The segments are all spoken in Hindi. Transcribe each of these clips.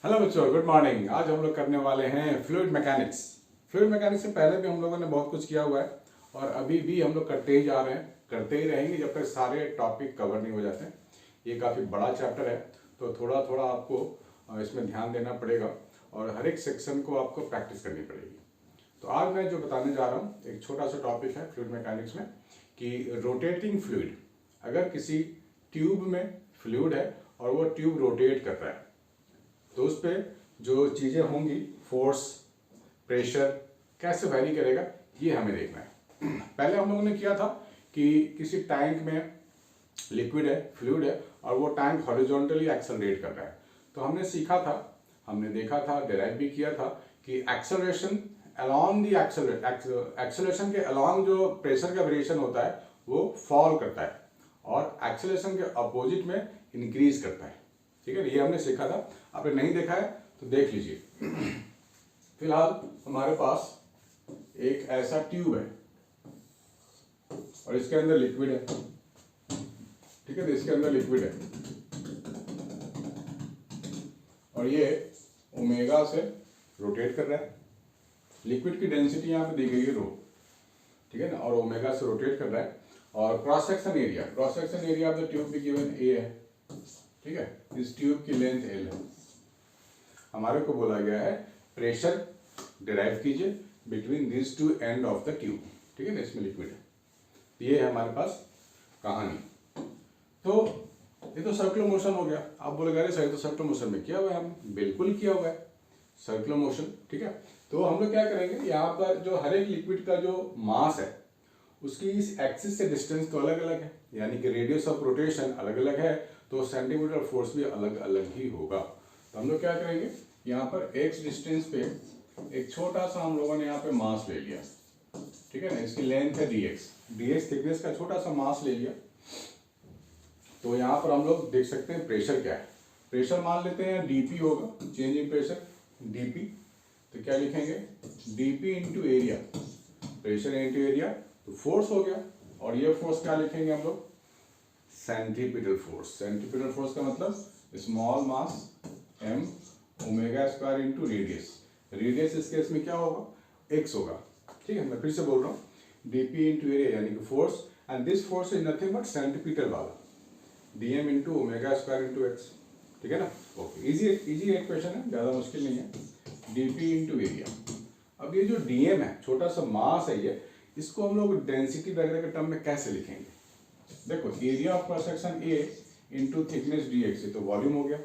हेलो बच्चों, गुड मॉर्निंग। आज हम लोग करने वाले हैं फ्लूइड मैकेनिक्स। फ्लूइड मैकेनिक्स से पहले भी हम लोगों ने बहुत कुछ किया हुआ है और अभी भी हम लोग करते ही जा रहे हैं, करते ही रहेंगे जब तक सारे टॉपिक कवर नहीं हो जाते हैं। ये काफ़ी बड़ा चैप्टर है तो थोड़ा थोड़ा आपको इसमें ध्यान देना पड़ेगा और हर एक सेक्शन को आपको प्रैक्टिस करनी पड़ेगी। तो आज मैं जो बताने जा रहा हूँ एक छोटा सा टॉपिक है फ्लूइड मैकेनिक्स में कि रोटेटिंग फ्लूइड। अगर किसी ट्यूब में फ्लूइड है और वो ट्यूब रोटेट कर रहा है तो उस पर जो चीज़ें होंगी, फोर्स, प्रेशर कैसे वैरी करेगा, ये हमें देखना है। पहले हम लोगों ने किया था कि किसी टैंक में लिक्विड है, फ्लूइड है और वो टैंक हॉरिजॉन्टली एक्सेलरेट कर रहा है। तो हमने सीखा था, हमने देखा था, डिराइव भी किया था कि एक्सेलरेशन अलॉन्ग द एक्सेलरेशन के अलॉन्ग जो प्रेशर का वेरिएशन होता है वो फॉल करता है और एक्सेलरेशन के अपोजिट में इंक्रीज करता है। ठीक है, ये हमने सीखा था। आपने नहीं देखा है तो देख लीजिए। फिलहाल हमारे पास एक ऐसा ट्यूब है और इसके अंदर लिक्विड है। ठीक है, तो इसके अंदर लिक्विड है और ये ओमेगा से रोटेट कर रहा है। लिक्विड की डेंसिटी यहाँ पे दी गई है रो, ठीक है ना, और ओमेगा से रोटेट कर रहा है। और cross section area of the tube भी गिवन ए है। ठीक है, इस ट्यूब की लेंथ एल है। हमारे को बोला गया है प्रेशर डिराइव कीजिए between this two end of the tube. ठीक है ना, इसमें लिक्विड है। ये है हमारे पास कहानी। तो ये तो सर्कुलर मोशन हो गया। आप बोलेगा अरे सर तो सर्कुलर मोशन में किया हुआ है, हमने बिल्कुल किया हुआ है सर्कुलर मोशन। ठीक है, तो हम लोग क्या करेंगे, यहाँ पर जो हर एक लिक्विड का जो मास है उसकी इस एक्सिस से डिस्टेंस तो अलग अलग है, यानी कि रेडियस ऑफ रोटेशन अलग अलग है, तो सेंटीमीटर फोर्स भी अलग अलग ही होगा। तो हम लोग क्या करेंगे, यहाँ पर x डिस्टेंस पे एक छोटा सा हम लोगों ने यहाँ पे मास ले लिया। ठीक है ना, इसकी लेंथ है dx थिकनेस का छोटा सा मास ले लिया। तो यहाँ पर हम लोग देख सकते हैं प्रेशर क्या है। प्रेशर मान लेते हैं dp होगा, चेंज इन प्रेशर dp। तो क्या लिखेंगे, dp into area, pressure into area, तो फोर्स हो गया। और ये फोर्स क्या लिखेंगे हम लोग, सेंट्रीपिटल फोर्स। सेंट्रीपिटल फोर्स का मतलब small mass m omega square into radius. Radius इस केस में क्या होगा, x होगा। ठीक है, मैं फिर से बोल रहा हूँ, dp इंटू एरिया यानी कि force, and this force is nothing but centripetal वाला dm into omega square into x। ठीक है ना, ओके, इजी एक क्वेश्चन है, ज़्यादा मुश्किल नहीं है। dp into area. अब ये जो dm है, छोटा सा मास है ये, इसको हम लोग डेंसिटी वगैरह के टर्म में कैसे लिखेंगे। देखो, area of cross section A into thickness dx, ये तो वॉल्यूम हो गया।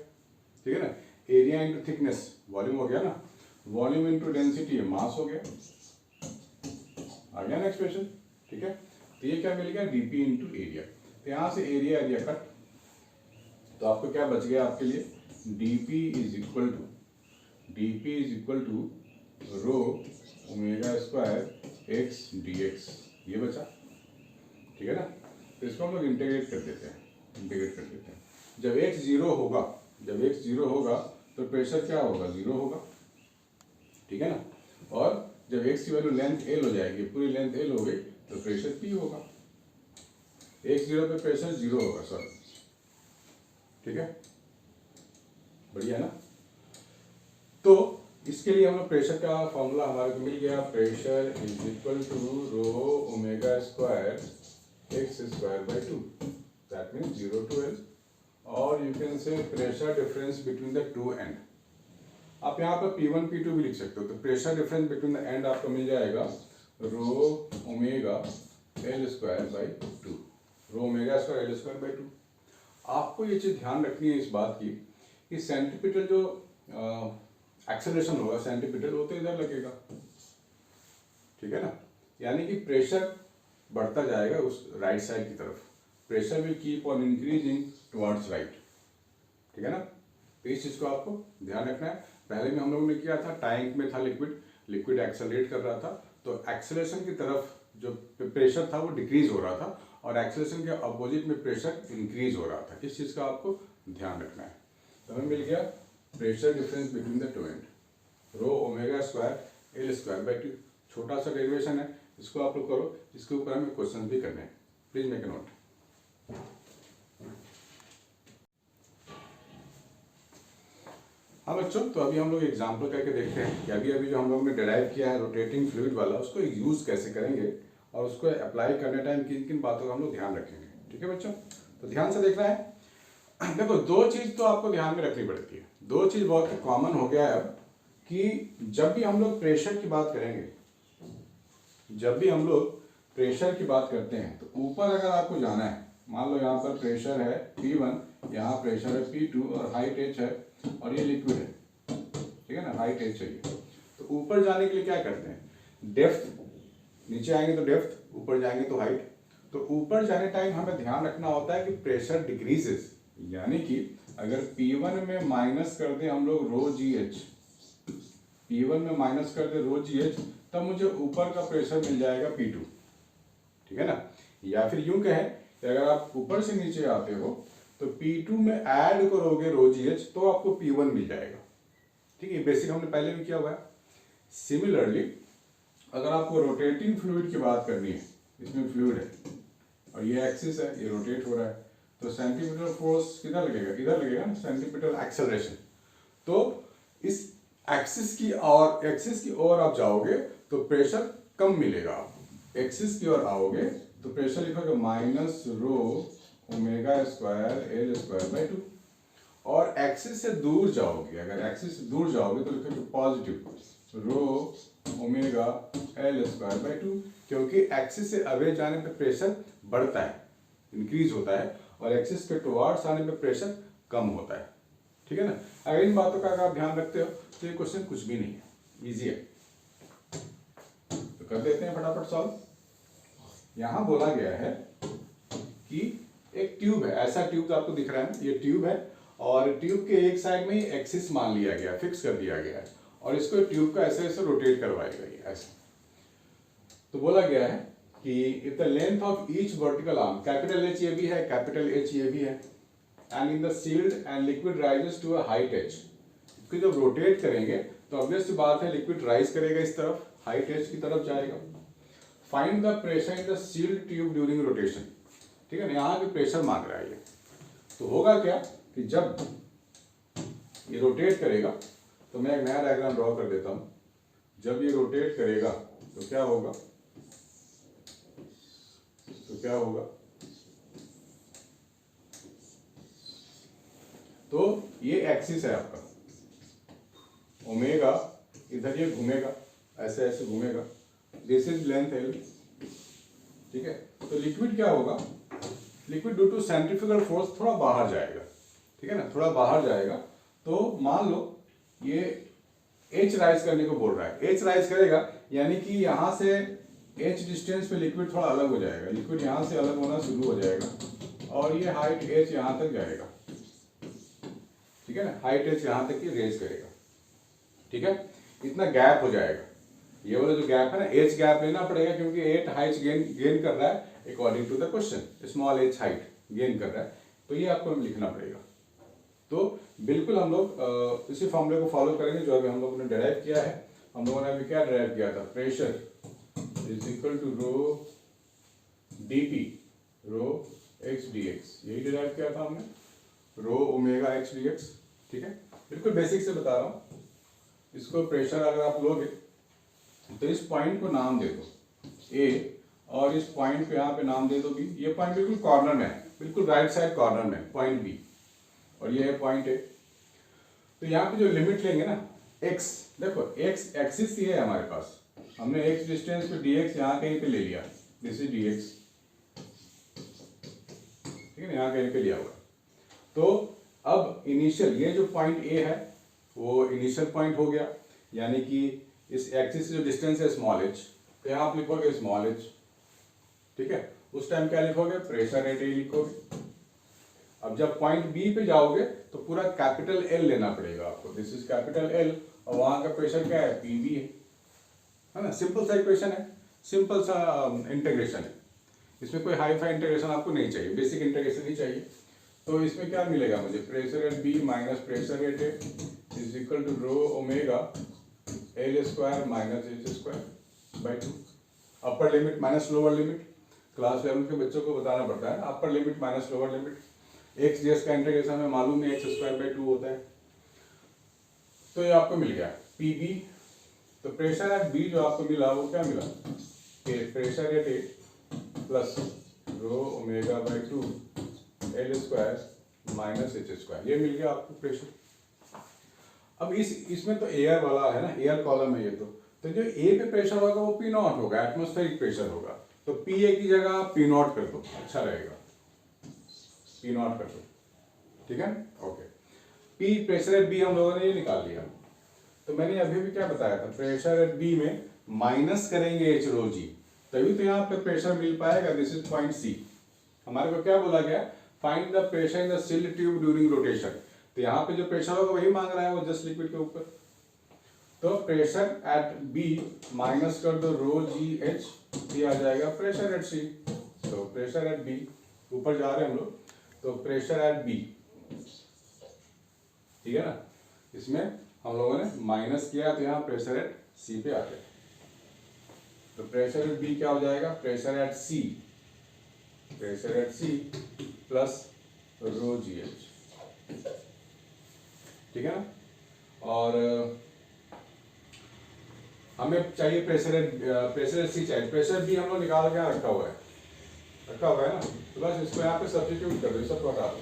ठीक है ना, एरिया इंटू थिकनेस वॉल्यूम हो गया ना, वॉल्यूम इंटू डेंसिटी मास हो गया। आ गया ना एक्सप्रेशन। ठीक है, तो ये क्या मिल गया, dp इंटू एरिया। तो यहाँ से एरिया कट, तो आपको क्या बच गया आपके लिए, dp is equal to rho omega square x dx, ये बचा। ठीक है ना, तो इसको हम लोग इंटीग्रेट कर देते हैं। जब x जीरो होगा तो प्रेशर क्या होगा, जीरो होगा। ठीक है ना, और जब x की वैल्यू लेंथ l हो जाएगी, पूरी लेंथ l हो गई, तो प्रेशर p होगा। x जीरो पे प्रेशर जीरो होगा सर। ठीक है, बढ़िया ना। तो इसके लिए हम लोग प्रेशर का फॉर्मूला हमारे को मिल गया, pressure is equal to rho omega square x square by 2, that means 0 to l, और you can say pressure difference between the two end. आप यहाँ पर P1 P2 भी लिख सकते हो। तो pressure difference between the end आपको मिल जाएगा रो omega L square by 2, row omega square L square by 2। आपको ये चीज़ ध्यान रखनी है इस बात की कि सेंट्रीपिटल जो एक्सेलरेशन होगा, सेंट्रीपिटल वो तो इधर लगेगा। ठीक है ना, यानी कि प्रेशर बढ़ता जाएगा उस राइट साइड की तरफ। Pressure will keep on increasing towards right. ठीक है ना, तो इस चीज़ को आपको ध्यान रखना है। पहले में हम लोगों ने किया था, टैंक में था लिक्विड एक्सेलरेट कर रहा था, तो एक्सेलरेशन की तरफ जो प्रेशर था वो डिक्रीज हो रहा था और एक्सेलरेशन के अपोजिट में प्रेशर इंक्रीज हो रहा था। इस चीज़ का आपको ध्यान रखना है। तो हमें मिल गया pressure difference between the two and, row omega square L square by 2। छोटा सा डेरिवेशन है, इसको आप लोग करो, इसके ऊपर हमें क्वेश्चन भी करने हैं। Please make a note. हाँ बच्चों, तो अभी हम लोग एग्जाम्पल करके देखते हैं कि अभी जो हम लोग ने डिराइव किया है रोटेटिंग फ्लूइड वाला, उसको यूज़ कैसे करेंगे और उसको अप्लाई करने टाइम किन किन बातों का हम लोग ध्यान रखेंगे। ठीक है बच्चों, तो ध्यान से देखना है। देखो, दो चीज़ तो आपको ध्यान में रखनी पड़ती है, दो चीज़ बहुत ही कॉमन हो गया है अब, कि जब भी हम लोग प्रेशर की बात करेंगे, जब भी हम लोग प्रेशर की बात करते हैं, तो ऊपर अगर आपको जाना है, मान लो यहाँ पर प्रेशर है P1, यहाँ प्रेशर है P2 और हाइट H है और ये लिक्विड है, ठीक है ना, हाइट H चाहिए। तो ऊपर जाने के लिए क्या करते हैं, डेप्थ, नीचे आएंगे तो डेप्थ, ऊपर जाएंगे तो हाइट। तो ऊपर जाने टाइम हमें ध्यान रखना होता है कि प्रेशर डिक्रीजेस, यानी कि अगर P1 में माइनस कर दें हम लोग रो GH, P1 में माइनस कर दे रो GH, तब मुझे ऊपर का प्रेशर मिल जाएगा P2, ठीक है ना। या फिर यूं कहें कि अगर आप ऊपर से नीचे आते हो तो P2 में ऐड करोगे रो GH तो आपको P1 मिल जाएगा, ठीक है। बेसिक हमने पहले भी किया हुआ है। सिमिलरली अगर आपको रोटेटिंग फ्लूइड की बात करनी है, इसमें फ्लूइड है और ये एक्सिस है, ये रोटेट हो रहा है, तो सेंटीमीटर फोर्स किधर लगेगा, इधर लगेगा ना, सेंटीमीटर एक्सेलरेशन। तो इस एक्सिस की ओर आप जाओगे तो प्रेशर कम मिलेगा, आप एक्सिस की ओर आओगे तो प्रेशर लिखोगे minus rho omega square L square by 2, और एक्सिस से दूर जाओगे, अगर एक्सिस से दूर जाओगे तो लिखोगे positive row omega L square by 2, क्योंकि एक्सिस से अवे जाने पे प्रेशर बढ़ता है, इंक्रीज होता है, और एक्सिस के टुवार्ड्स आने पे प्रेशर कम होता है, ठीक है ना। अगर इन बातों का अगर आप ध्यान रखते हो तो ये क्वेश्चन कुछ भी नहीं है, इजी है। तो कर देते हैं फटाफट सॉल्व। यहां बोला गया है कि एक ट्यूब है, ऐसा ट्यूब तो आपको दिख रहा है, ये ट्यूब है और ट्यूब के एक साइड में ही एक्सिस मान लिया गया, फिक्स कर दिया गया है, और इसको ट्यूब का ऐसे ऐसे रोटेट करवाएगा ये ऐसे। तो बोला गया है कि if the length of each vertical arm, capital H ये भी है, कैपिटल H ये भी है, and in the sealed end liquid rises to a height H, इसको जब रोटेट करेंगे तो ऑब्वियस सी बात है लिक्विड राइज करेगा इस तरफ, हाइट H की तरफ जाएगा। Find the pressure in the sealed tube during rotation, ठीक है ना, यहाँ भी प्रेशर मांग रहा है ये। तो होगा क्या कि जब ये रोटेट करेगा, तो मैं एक नया डायग्राम ड्रॉ कर देता हूँ। जब ये रोटेट करेगा तो क्या होगा, तो ये एक्सिस है आपका, ओमेगा, इधर ये घूमेगा, ऐसे ऐसे घूमेगा, दिस इज लेंथ L, ठीक है। तो लिक्विड क्या होगा, liquid due to centrifugal force थोड़ा बाहर जाएगा, ठीक है ना, थोड़ा बाहर जाएगा। तो मान लो ये H राइज करने को बोल रहा है, H राइज करेगा यानी कि यहाँ से H डिस्टेंस पे लिक्विड थोड़ा अलग हो जाएगा, लिक्विड यहाँ से अलग होना शुरू हो जाएगा और ये हाइट H यहाँ तक जाएगा, ठीक है ना, हाइट H यहाँ तक की रेज करेगा, ठीक है। इतना गैप हो जाएगा, ये वाला जो गैप है ना, H गैप लेना पड़ेगा क्योंकि 8 हाइट गेन कर रहा है according to the question, small H height gain कर रहा है, तो ये आपको लिखना पड़ेगा। तो बिल्कुल हम लोग इसी फॉर्मूले को फॉलो करेंगे जो अभी हम लोगों ने डिराइव किया है। हम लोगों ने अभी क्या डिराइव किया था, pressure is equal to rho dP rho x dx, यही डिराइव किया था हमने, रो ओमेगा x dx, ठीक है। बिल्कुल बेसिक से बता रहा हूँ। इसको प्रेशर अगर आप लोगे तो इस पॉइंट को नाम दे दो A और इस पॉइंट को यहाँ पे नाम दे दो B। ये पॉइंट बिल्कुल कॉर्नर में है, बिल्कुल राइट साइड कॉर्नर में पॉइंट B, और ये है पॉइंट A। तो यहाँ पे जो लिमिट लेंगे ना x, देखो x एक्सिस ही है हमारे पास, हमने x डिस्टेंस पे dx यहाँ कहीं पे ले लिया, दिस इज dx, ठीक है ना, यहाँ कहीं पे लिया हुआ। तो अब इनिशियल ये जो पॉइंट A है वो इनिशियल पॉइंट हो गया, यानी कि इस एक्सिस से जो डिस्टेंस है स्मॉल h, तो यहाँ आप लिखोगे स्मॉल h, ठीक है। उस टाइम क्या लिखोगे, प्रेशर रेट A लिखोगे। अब जब पॉइंट B पे जाओगे तो पूरा कैपिटल L लेना पड़ेगा आपको, दिस इज कैपिटल L, और वहां का प्रेशर क्या है, PV है ना। सिंपल सा इक्वेशन है, सिंपल सा इंटीग्रेशन है, इसमें कोई हाई फाई इंटीग्रेशन आपको नहीं चाहिए, बेसिक इंटीग्रेशन ही चाहिए। तो इसमें क्या मिलेगा मुझे, pressure at B minus pressure at A is equal to rho omega L square minus H square by 2। Upper limit minus lower limit, class level के बच्चों को बताना पड़ता है, upper limit minus lower limit. x ds का इंटीग्रेशन हमें मालूम है x स्क्वायर बाई 2 होता है। तो ये आपको मिल गया पी बी। तो प्रेशर एट बी जो आपको मिला वो क्या मिला कि pressure at A plus rho omega by 2 L square minus H square, ये मिल गया आपको प्रेशर। अब इसमें तो एयर वाला है ना, एयर कॉलम है ये। तो जो ए पे प्रेशर होगा वो पी नॉट होगा, एटमॉस्फेरिक प्रेशर होगा। तो पी ए की जगह पी नॉट कर दो, अच्छा रहेगा, पी नॉट कर दो, ठीक है, okay. P pressure at B हम लोगों ने ये निकाल लिया। तो मैंने अभी भी क्या बताया था, प्रेशर एट बी में माइनस करेंगे एच रो जी, तभी तो यहाँ पे प्रेशर मिल पाएगा। This is point C. हमारे को क्या बोला गया, find the pressure in the sealed tube during rotation. तो यहाँ पे जो प्रेशर होगा वही मांग रहा है वो, जस्ट लिक्विड के ऊपर। तो प्रेशर एट बी माइनस कर दो रो जी एच, ये आ जाएगा प्रेशर एट सी। तो प्रेशर एट बी, ऊपर जा रहे हैं हम लोग, तो प्रेशर एट बी, ठीक है ना, इसमें हम लोगों ने माइनस किया तो यहाँ प्रेशर एट सी पे आ गया। तो प्रेशर एट बी क्या हो जाएगा, pressure at C, pressure at C plus rho ji H, ठीक है ना। और हमें चाहिए प्रेशर एट सी चाहिए, प्रेशर बी हम लोग निकाल के रखा हुआ है ना। तो बस इसको यहाँ पे सब्स्टिट्यूट कर दो, सब हटा दो।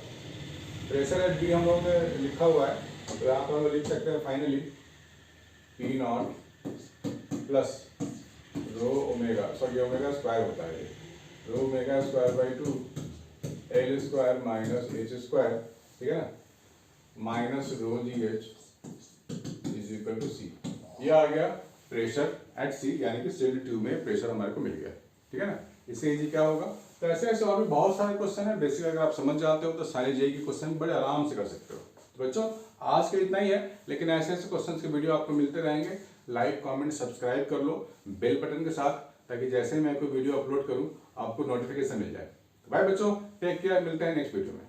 प्रेशर एट बी हम लोगों ने लिखा हुआ है, तो यहाँ पर हम लोग लिख सकते हैं finally P nought plus rho omega, sorry omega square होता है ये, rho omega square by 2 L square minus H square, ठीक है ना, minus rho ji H is equal to C. ये आ गया प्रेशर एट सी, यानी कि सील्ड ट्यूब में प्रेशर हमारे को मिल गया, ठीक है ना। इससे इजी क्या होगा। तो ऐसे ऐसे और भी बहुत सारे क्वेश्चन है बेसिक, अगर आप समझ जाते हो तो सारे जेई के क्वेश्चन बड़े आराम से कर सकते हो। तो बच्चों आज के इतना ही है, लेकिन ऐसे ऐसे क्वेश्चन के वीडियो आपको मिलते रहेंगे। लाइक कमेंट सब्सक्राइब कर लो बेल बटन के साथ, ताकि जैसे ही मैं कोई वीडियो अपलोड करूँ आपको नोटिफिकेशन मिल जाए। तो बाय बच्चों, टेक केयर, मिलते हैं नेक्स्ट वीडियो में।